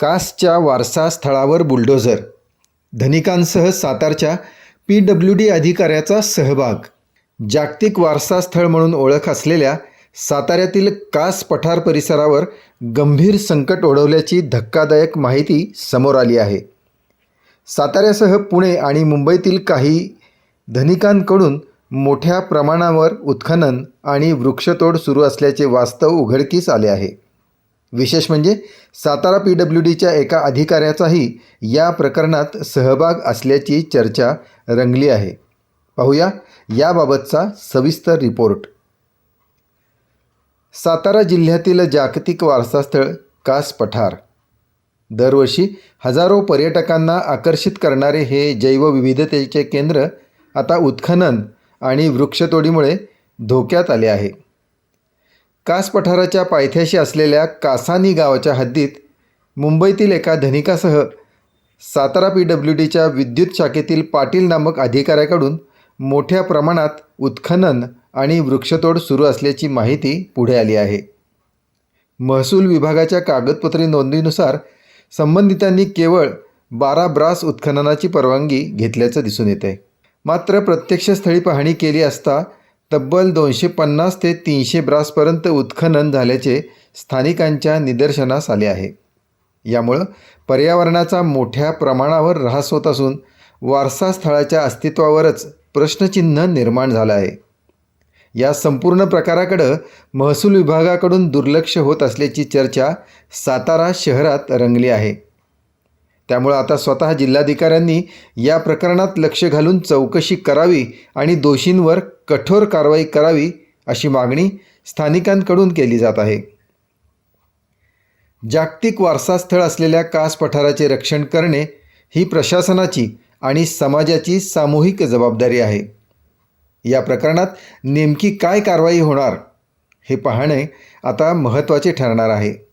कासच्या वारसा स्थळावर bulldozer, धनिकांसह सातारच्या PWD अधिकाऱ्याचा सहभाग. जागतिक वारसा स्थळ म्हणून ओळख असलेल्या साताऱ्यातील कास पठार परिसरावर गंभीर संकट ओढवल्याची धक्कादायक माहिती समोर आली आहे. साताऱ्यासह पुणे आणि मुंबईतील काही धनिकांकडून मोठ्या प्रमाणावर उत्खनन आणि वृक्षतोड सुरू असल्याचे वास्तव उघडकीस आले आहे. विशेष म्हणजे सातारा PWDच्या एका अधिकाऱ्याचाही या प्रकरणात सहभाग असल्याची चर्चा रंगली आहे. पाहूया याबाबतचा सविस्तर रिपोर्ट. सातारा जिल्ह्यातील जागतिक वारसास्थळ कास पठार दरवर्षी हजारो पर्यटकांना आकर्षित करणारे हे जैवविविधतेचे केंद्र आता उत्खनन आणि वृक्षतोडीमुळे धोक्यात आले आहे. कास पठाराच्या पायथ्याशी असलेल्या कासानी गावाच्या हद्दीत मुंबईतील एका धनिकासह सातारा PWDच्या विद्युत शाखेतील पाटील नामक अधिकाऱ्याकडून मोठ्या प्रमाणात उत्खनन आणि वृक्षतोड सुरू असल्याची माहिती पुढे आली आहे. महसूल विभागाच्या कागदपत्री नोंदीनुसार संबंधितांनी केवळ 12 ब्रास उत्खननाची परवानगी घेतल्याचं दिसून येते. मात्र प्रत्यक्ष स्थळी पाहणी केली असता तब्बल 250 ते 300 ब्रासपर्यंत उत्खनन झाल्याचे स्थानिकांच्या निदर्शनास आले आहे. यामुळं पर्यावरणाचा मोठ्या प्रमाणावर ऱ्हास होत असून वारसा स्थळाच्या अस्तित्वावरच प्रश्नचिन्ह निर्माण झालं आहे. या संपूर्ण प्रकाराकडं महसूल विभागाकडून दुर्लक्ष होत असल्याची चर्चा सातारा शहरात रंगली आहे. त्यामुळे आता स्वतः जिल्हाधिकाऱ्यांनी या प्रकरणात लक्ष घालून चौकशी करावी आणि दोषींवर कठोर कारवाई करावी अशी मागणी स्थानिकांकडून केली जात आहे. जागतिक वारसास्थळ असलेल्या कास पठाराचे रक्षण करणे ही प्रशासनाची आणि समाजाची सामूहिक जबाबदारी आहे. या प्रकरणात नेमकी काय कारवाई होणार हे पाहणे आता महत्त्वाचे ठरणार आहे.